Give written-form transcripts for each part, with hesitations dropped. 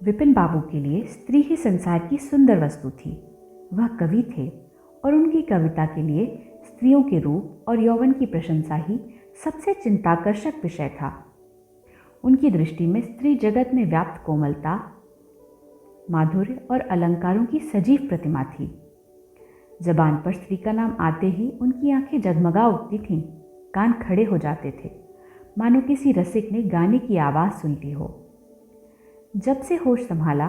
विपिन बाबू के लिए स्त्री ही संसार की सुंदर वस्तु थी। वह कवि थे और उनकी कविता के लिए स्त्रियों के रूप और यौवन की प्रशंसा ही सबसे चिंताकर्षक विषय था। उनकी दृष्टि में स्त्री जगत में व्याप्त कोमलता, माधुर्य और अलंकारों की सजीव प्रतिमा थी। जबान पर स्त्री का नाम आते ही उनकी आंखें जगमगा उठती थीं, कान खड़े हो जाते थे, मानो किसी रसिक ने गाने की आवाज़ सुन ली हो। जब से होश संभाला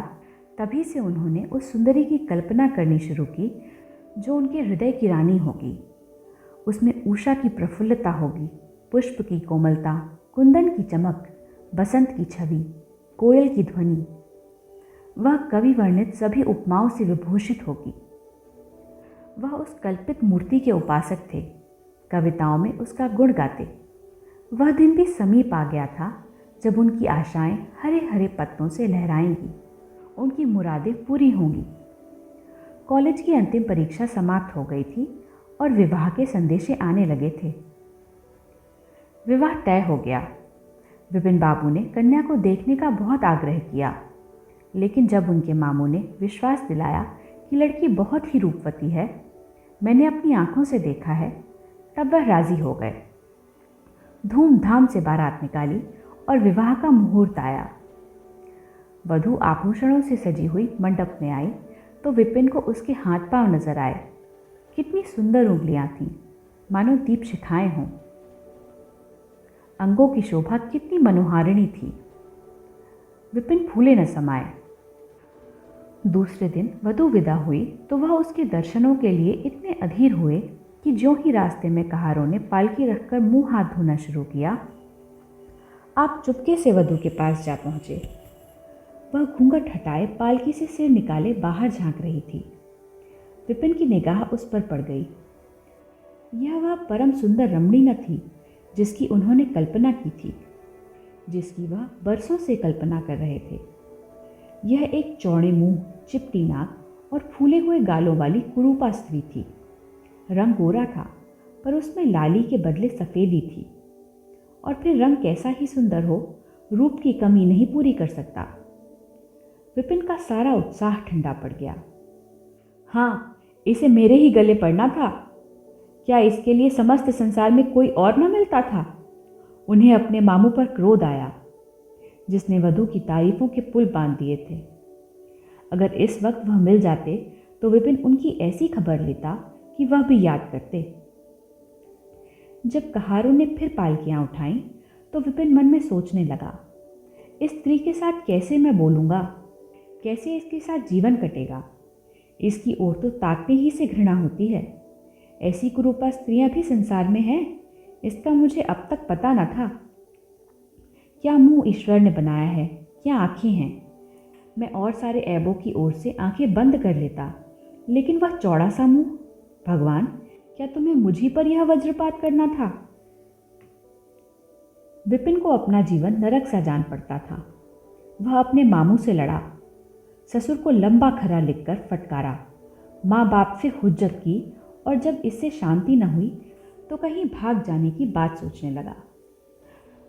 तभी से उन्होंने उस सुंदरी की कल्पना करनी शुरू की जो उनके हृदय की रानी होगी। उसमें उषा की प्रफुल्लता होगी, पुष्प की कोमलता, कुंदन की चमक, बसंत की छवि, कोयल की ध्वनि। वह कवि वर्णित सभी उपमाओं से विभूषित होगी। वह उस कल्पित मूर्ति के उपासक थे, कविताओं में उसका गुण गाते। वह दिन भी समीप आ गया था जब उनकी आशाएं हरे हरे पत्तों से लहराएंगी, उनकी मुरादें पूरी होंगी। कॉलेज की अंतिम परीक्षा समाप्त हो गई थी और विवाह के संदेशे आने लगे थे। विवाह तय हो गया। विपिन बाबू ने कन्या को देखने का बहुत आग्रह किया, लेकिन जब उनके मामू ने विश्वास दिलाया कि लड़की बहुत ही रूपवती है, मैंने अपनी आंखों से देखा है, तब वह राजी हो गए। धूमधाम से बारात निकाली और विवाह का मुहूर्त आया। वधू आभूषणों से सजी हुई मंडप में आई तो विपिन को उसके हाथ पांव नजर आए। कितनी सुंदर उंगलियां थीं, मानो दीप शिखाएं हों। अंगों की शोभा कितनी मनोहारिणी थी। विपिन फूले न समाये। दूसरे दिन वधू विदा हुई तो वह उसके दर्शनों के लिए इतने अधीर हुए कि ज्यों ही रास्ते में कहारों ने पालकी रखकर मुंह हाथ धोना शुरू किया, आप चुपके से वधू के पास जा पहुंचे। वह घूंघट हटाए पालकी से सिर निकाले बाहर झांक रही थी। विपिन की निगाह उस पर पड़ गई। यह वह परम सुंदर रमणी न थी जिसकी उन्होंने कल्पना की थी, जिसकी वह बरसों से कल्पना कर रहे थे। यह एक चौड़े मुंह, चिपटी नाक और फूले हुए गालों वाली कुरूपा स्त्री थी। रंग गोरा था, पर उसमें लाली के बदले सफेदी थी। और फिर रंग कैसा ही सुंदर हो, रूप की कमी नहीं पूरी कर सकता। विपिन का सारा उत्साह ठंडा पड़ गया। हाँ, इसे मेरे ही गले पड़ना था। क्या इसके लिए समस्त संसार में कोई और न मिलता था? उन्हें अपने मामू पर क्रोध आया, जिसने वधू की तारीफों के पुल बांध दिए थे। अगर इस वक्त वह मिल जाते तो विपिन उनकी ऐसी खबर लेता कि वह भी याद करते। जब कहारों ने फिर पालकियां उठाईं तो विपिन मन में सोचने लगा, इस स्त्री के साथ कैसे मैं बोलूँगा, कैसे इसके साथ जीवन कटेगा। इसकी ओर तो ताकने ही से घृणा होती है। ऐसी कुरूपा स्त्रियां भी संसार में हैं, इसका मुझे अब तक पता न था। क्या मुंह ईश्वर ने बनाया है, क्या आँखें हैं। मैं और सारे ऐबों की ओर से आंखें बंद कर लेता, लेकिन वह चौड़ा सा मुंह। भगवान, क्या तुम्हें मुझी पर यह वज्रपात करना था? विपिन को अपना जीवन नरक सा जान पड़ता था। वह अपने मामू से लड़ा, ससुर को लंबा खरा लिखकर फटकारा, माँ बाप से हुज्जत की, और जब इससे शांति न हुई तो कहीं भाग जाने की बात सोचने लगा।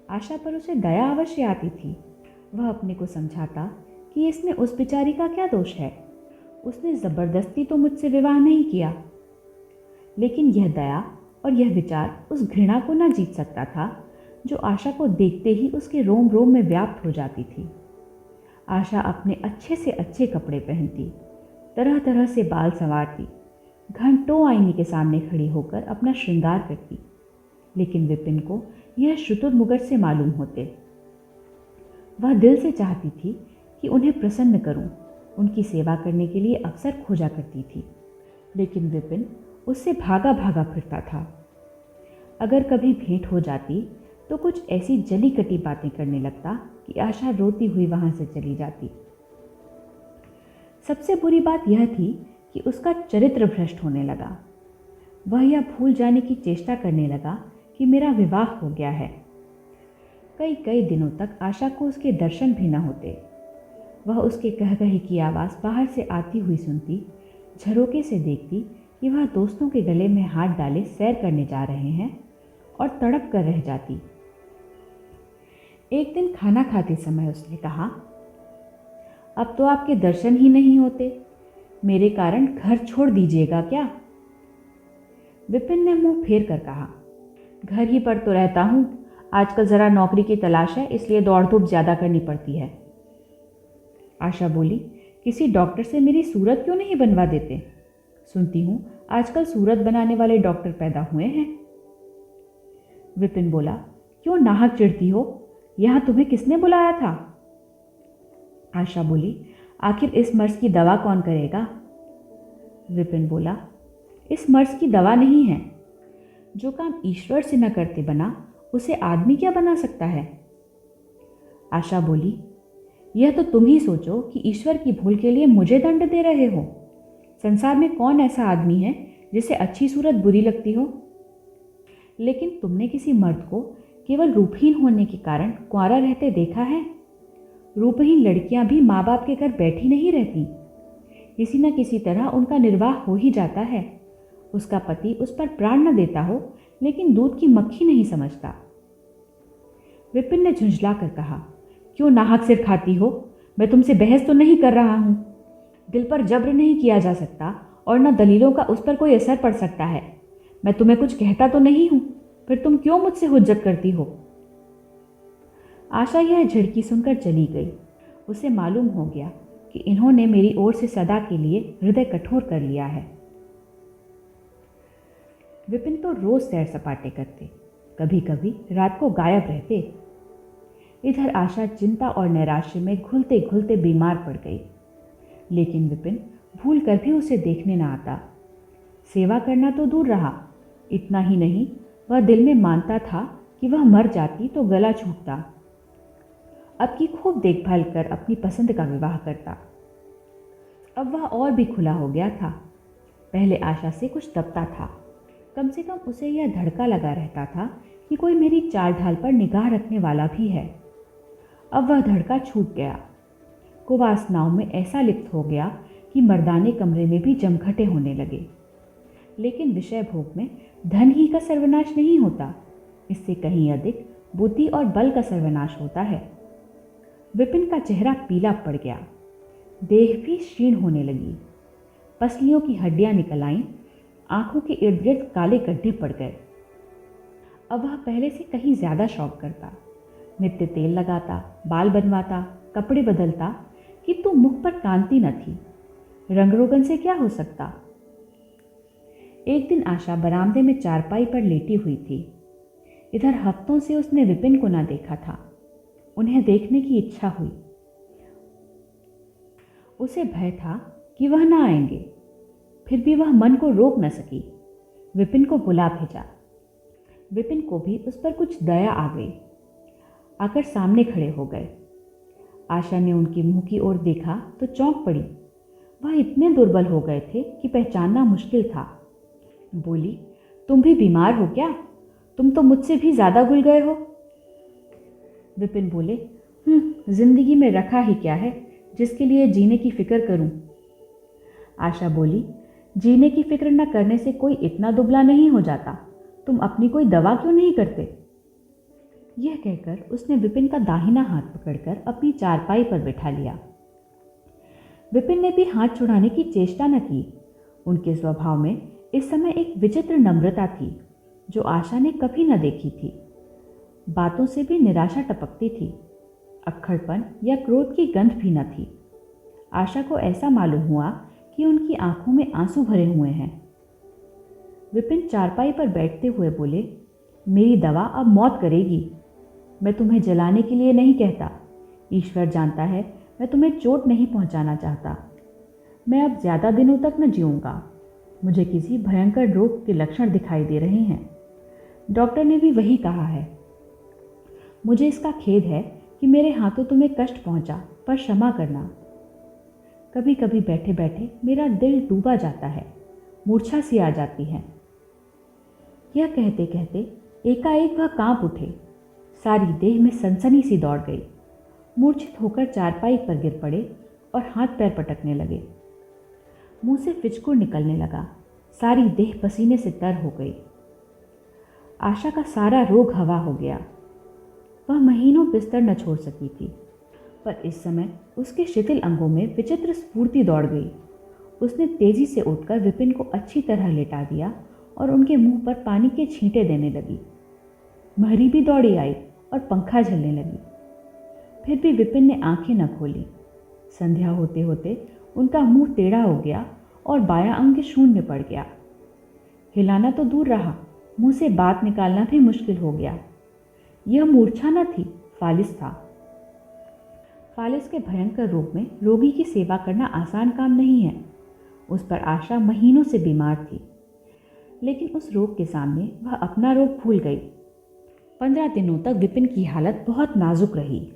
आशा पर उसे दया अवश्य आती थी। वह अपने को समझाता कि इसमें उस बेचारी का क्या दोष है, उसने ज़बरदस्ती तो मुझसे विवाह नहीं किया। लेकिन यह दया और यह विचार उस घृणा को न जीत सकता था जो आशा को देखते ही उसके रोम रोम में व्याप्त हो जाती थी। आशा अपने अच्छे से अच्छे कपड़े पहनती, तरह तरह से बाल संवारती, घंटों आईने के सामने खड़ी होकर अपना श्रृंगार करती, लेकिन विपिन को यह शुतुरमुर्ग से मालूम होते। वह दिल से चाहती थी कि उन्हें प्रसन्न करूं, उनकी सेवा करने के लिए अवसर खोजा करती थी, लेकिन विपिन उससे भागा भागा फिरता था। अगर कभी भेंट हो जाती तो कुछ ऐसी जली कटी बातें करने लगता कि आशा रोती हुई वहां से चली जाती। सबसे बुरी बात यह थी कि उसका चरित्र भ्रष्ट होने लगा। वह यह भूल जाने की चेष्टा करने लगा कि मेरा विवाह हो गया है। कई कई दिनों तक आशा को उसके दर्शन भी न होते। वह उसके कह कही की आवाज़ बाहर से आती हुई सुनती, झरोके से देखती कि वह दोस्तों के गले में हाथ डाले सैर करने जा रहे हैं, और तड़प कर रह जाती। एक दिन खाना खाते समय उसने कहा, अब तो आपके दर्शन ही नहीं होते। मेरे कारण घर छोड़ दीजिएगा क्या? विपिन ने मुंह फेर कर कहा, घर ही पर तो रहता हूँ। आजकल ज़रा नौकरी की तलाश है, इसलिए दौड़ धूप ज़्यादा करनी पड़ती है। आशा बोली, किसी डॉक्टर से मेरी सूरत क्यों नहीं बनवा देते? सुनती हूँ आजकल सूरत बनाने वाले डॉक्टर पैदा हुए हैं। विपिन बोला, क्यों नाहक चिढ़ती हो? यहाँ तुम्हें किसने बुलाया था? आशा बोली, आखिर इस मर्ज की दवा कौन करेगा? विपिन बोला, इस मर्ज की दवा नहीं है। जो काम ईश्वर से न करते बना, उसे आदमी क्या बना सकता है? आशा बोली, यह तो तुम ही सोचो कि ईश्वर की भूल के लिए मुझे दंड दे रहे हो। संसार में कौन ऐसा आदमी है जिसे अच्छी सूरत बुरी लगती हो? लेकिन तुमने किसी मर्द को केवल रूपहीन होने के कारण कुंवारा रहते देखा है? रूपहीन लड़कियां भी माँ बाप के घर बैठी नहीं रहती। किसी न किसी तरह उनका निर्वाह हो ही जाता है। उसका पति उस पर प्राण न देता हो, लेकिन दूध की मक्खी नहीं समझता। विपिन ने झुंझला कर कहा, क्यों नाहक सिर खाती हो? मैं तुमसे बहस तो नहीं कर रहा हूँ। दिल पर जब्र नहीं किया जा सकता और न दलीलों का उस पर कोई असर पड़ सकता है। मैं तुम्हें कुछ कहता तो नहीं हूँ, फिर तुम क्यों मुझसे हुज्जत करती हो? आशा यह झिड़की सुनकर चली गई। उसे मालूम हो गया कि इन्होंने मेरी ओर से सदा के लिए हृदय कठोर कर लिया है। विपिन तो रोज सैर सपाटे करते, कभी कभी रात को गायब रहते। इधर आशा चिंता और नैराश्य में घुलते घुलते बीमार पड़ गई। लेकिन विपिन भूल कर भी उसे देखने न आता। सेवा करना तो दूर रहा, इतना ही नहीं, वह दिल में मानता था कि वह मर जाती तो गला छूटता। अब की खूब देखभाल कर अपनी पसंद का विवाह करता। अब वह और भी खुला हो गया था। पहले आशा से कुछ दबता था। कम से कम उसे यह धड़का लगा रहता था कि कोई मेरी चाल ढाल पर निगाह रखने वाला भी है। अब वह धड़का छूट गया। कुवासनाओं में ऐसा लिप्त हो गया कि मर्दाने कमरे में भी जमघटे होने लगे। लेकिन विषय भोग में धन ही का सर्वनाश नहीं होता, इससे कहीं अधिक बुद्धि और बल का सर्वनाश होता है। विपिन का चेहरा पीला पड़ गया, देह भी क्षीण होने लगी, पसलियों की हड्डियां निकल आईं, आंखों के इर्द गिर्द काले गड्ढे पड़ गए। अब वह पहले से कहीं ज्यादा शौक करता, नित्य तेल लगाता, बाल बनवाता, कपड़े बदलता, किंतु मुख पर कांति न थी। रंग रोगन से क्या हो सकता? एक दिन आशा बरामदे में चारपाई पर लेटी हुई थी। इधर हफ्तों से उसने विपिन को ना देखा था। उन्हें देखने की इच्छा हुई। उसे भय था कि वह ना आएंगे, फिर भी वह मन को रोक न सकी। विपिन को बुला भेजा। विपिन को भी उस पर कुछ दया आ गई। आकर सामने खड़े हो गए। आशा ने उनके मुंह की ओर देखा तो चौंक पड़ी। वह इतने दुर्बल हो गए थे कि पहचानना मुश्किल था। बोली, तुम भी बीमार हो क्या? तुम तो मुझसे भी ज्यादा घुल गए हो। विपिन बोले, जिंदगी में रखा ही क्या है जिसके लिए जीने की फिक्र करूं? आशा बोली, जीने की फिक्र न करने से कोई इतना दुबला नहीं हो जाता। तुम अपनी कोई दवा क्यों नहीं करते? यह कहकर उसने विपिन का दाहिना हाथ पकड़कर अपनी चारपाई पर बैठा लिया। विपिन ने भी हाथ छुड़ाने की चेष्टा न की। उनके स्वभाव में इस समय एक विचित्र नम्रता थी जो आशा ने कभी न देखी थी। बातों से भी निराशा टपकती थी। अक्खड़पन या क्रोध की गंध भी न थी। आशा को ऐसा मालूम हुआ कि उनकी आंखों में आंसू भरे हुए हैं। विपिन चारपाई पर बैठते हुए बोले, मेरी दवा अब मौत करेगी। मैं तुम्हें जलाने के लिए नहीं कहता। ईश्वर जानता है मैं तुम्हें चोट नहीं पहुंचाना चाहता। मैं अब ज़्यादा दिनों तक न जीऊँगा। मुझे किसी भयंकर रोग के लक्षण दिखाई दे रहे हैं। डॉक्टर ने भी वही कहा है। मुझे इसका खेद है कि मेरे हाथों तुम्हें कष्ट पहुंचा, पर क्षमा करना। कभी कभी बैठे बैठे मेरा दिल डूबा जाता है, मूर्छा सी आ जाती है। यह कहते कहते एकाएक वह कांप उठे। सारी देह में सनसनी सी दौड़ गई। मूर्छित होकर चारपाई पर गिर पड़े और हाथ पैर पटकने लगे। मुंह से फिचकुर निकलने लगा। सारी देह पसीने से तर हो गई। आशा का सारा रोग हवा हो गया। वह महीनों बिस्तर न छोड़ सकी थी। पर इस समय उसके शिथिल अंगों में विचित्र स्फूर्ति दौड़ गई। उसने तेजी से उठकर विपिन को अच्छी तरह लेटा दिया और उनके मुंह पर पानी के छींटे देने लगी। महरी भी दौड़ी आई और पंखा झलने लगी। फिर भी विपिन ने आंखें न खोली। संध्या होते होते उनका मुंह टेढ़ा हो गया और बायां अंग शून्य पड़ गया। हिलाना तो दूर रहा, मुंह से बात निकालना भी मुश्किल हो गया। यह मूर्छा न थी, फालिस था। फालिस के भयंकर रोग में रोगी की सेवा करना आसान काम नहीं है। उस पर आशा महीनों से बीमार थी, लेकिन उस रोग के सामने वह अपना रोग भूल गई। 15 दिनों तक विपिन की हालत बहुत नाजुक रही।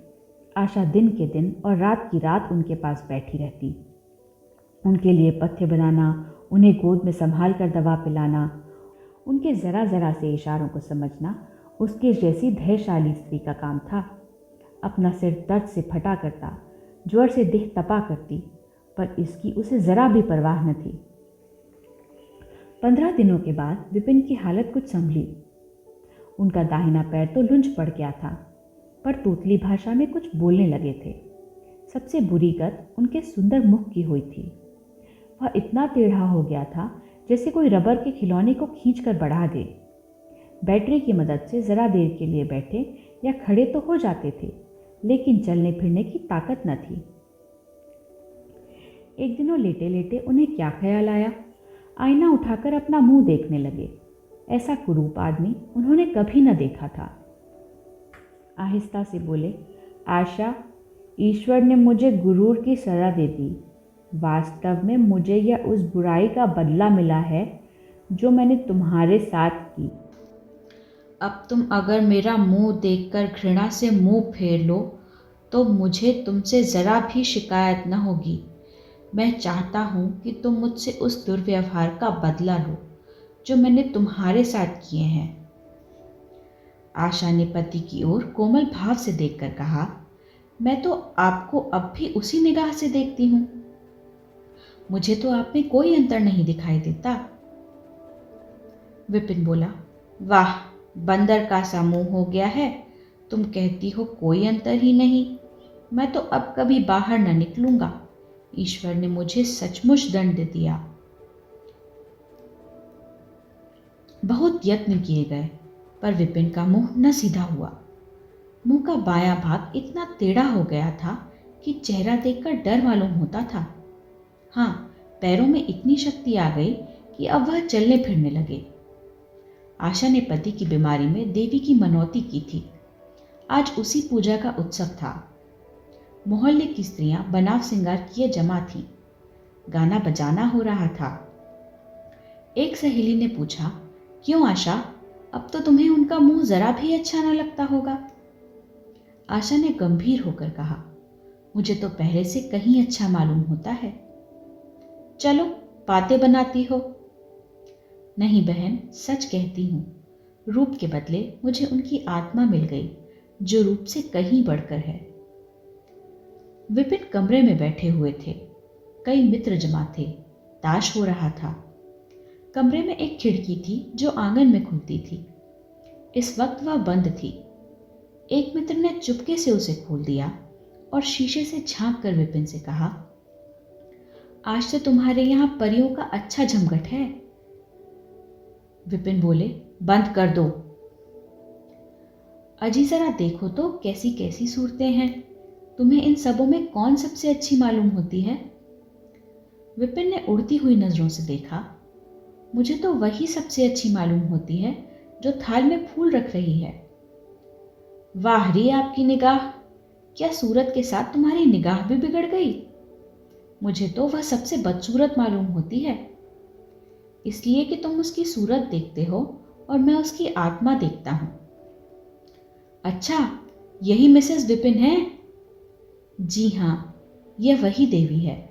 आशा दिन के दिन और रात की रात उनके पास बैठी रहती। उनके लिए पथ्य बनाना, उन्हें गोद में संभाल कर दवा पिलाना, उनके ज़रा ज़रा से इशारों को समझना उसके जैसी धैर्यशाली स्त्री का काम था। अपना सिर दर्द से फटा करता, ज्वर से देह तपा करती, पर इसकी उसे ज़रा भी परवाह न थी। 15 दिनों के बाद विपिन की हालत कुछ संभली। उनका दाहिना पैर तो लुंज पड़ गया था, पर तोतली भाषा में कुछ बोलने लगे थे। सबसे बुरी गत उनके सुंदर मुख की हुई थी। वह इतना टेढ़ा हो गया था जैसे कोई रबर के खिलौने को खींचकर बढ़ा दे। बैटरी की मदद से ज़रा देर के लिए बैठे या खड़े तो हो जाते थे, लेकिन चलने फिरने की ताकत न थी। एक दिन वो लेटे लेटे उन्हें क्या ख्याल आया, आईना उठाकर अपना मुंह देखने लगे। ऐसा कुरूप आदमी उन्होंने कभी न देखा था। आहिस्ता से बोले, आशा, ईश्वर ने मुझे गुरूर की सज़ा दे दी। वास्तव में मुझे यह उस बुराई का बदला मिला है जो मैंने तुम्हारे साथ की। अब तुम अगर मेरा मुंह देखकर घृणा से मुंह फेर लो तो मुझे तुमसे ज़रा भी शिकायत न होगी। मैं चाहता हूँ कि तुम मुझसे उस दुर्व्यवहार का बदला लो जो मैंने तुम्हारे साथ किए हैं। आशा ने पति की ओर कोमल भाव से देखकर कहा, मैं तो आपको अब भी उसी निगाह से देखती हूँ। मुझे तो आप में कोई अंतर नहीं दिखाई देता। विपिन बोला, वाह, बंदर का सा मुंह हो गया है। तुम कहती हो कोई अंतर ही नहीं। मैं तो अब कभी बाहर न निकलूंगा। ईश्वर ने मुझे सचमुच दंड दिया। बहुत यत्न किए गए, पर विपिन का मुंह न सीधा हुआ। मुंह का बायां भाग इतना टेढ़ा हो गया था कि चेहरा देखकर डर मालूम होता था। हाँ, पैरों में इतनी शक्ति आ गई कि अब वह चलने फिरने लगे। आशा ने पति की बीमारी में देवी की मनौती की थी। आज उसी पूजा का उत्सव था। मोहल्ले की स्त्रियां बनाव श्रृंगार किए जमा थीं। गाना बजाना हो रहा था। एक सहेली ने पूछा, क्यों आशा, अब तो तुम्हें उनका मुंह जरा भी अच्छा न लगता होगा। आशा ने गंभीर होकर कहा, मुझे तो पहले से कहीं अच्छा मालूम होता है। चलो, बातें बनाती हो। नहीं बहन, सच कहती हूँ। रूप के बदले मुझे उनकी आत्मा मिल गई, जो रूप से कहीं बढ़कर है। विपिन कमरे में बैठे हुए थे। कई मित्र जमा थे। ताश हो रहा था। कमरे में एक खिड़की थी जो आंगन में खुलती थी। इस वक्त वह बंद थी। एक मित्र ने चुपके से उसे खोल दिया और शीशे से झांक कर विपिन से कहा, आज तो तुम्हारे यहां परियों का अच्छा जमघट है। विपिन बोले, बंद कर दो। अजी जरा देखो तो कैसी कैसी सूरतें हैं। तुम्हें इन सबों में कौन सबसे अच्छी मालूम होती है। विपिन ने उड़ती हुई नजरों से देखा। मुझे तो वही सबसे अच्छी मालूम होती है जो थाल में फूल रख रही है। वाह रे आपकी निगाह, क्या सूरत के साथ तुम्हारी निगाह भी बिगड़ गई। मुझे तो वह सबसे बदसूरत मालूम होती है, इसलिए कि तुम उसकी सूरत देखते हो और मैं उसकी आत्मा देखता हूं। अच्छा, यही मिसेस विपिन है। जी हाँ, यह वही देवी है।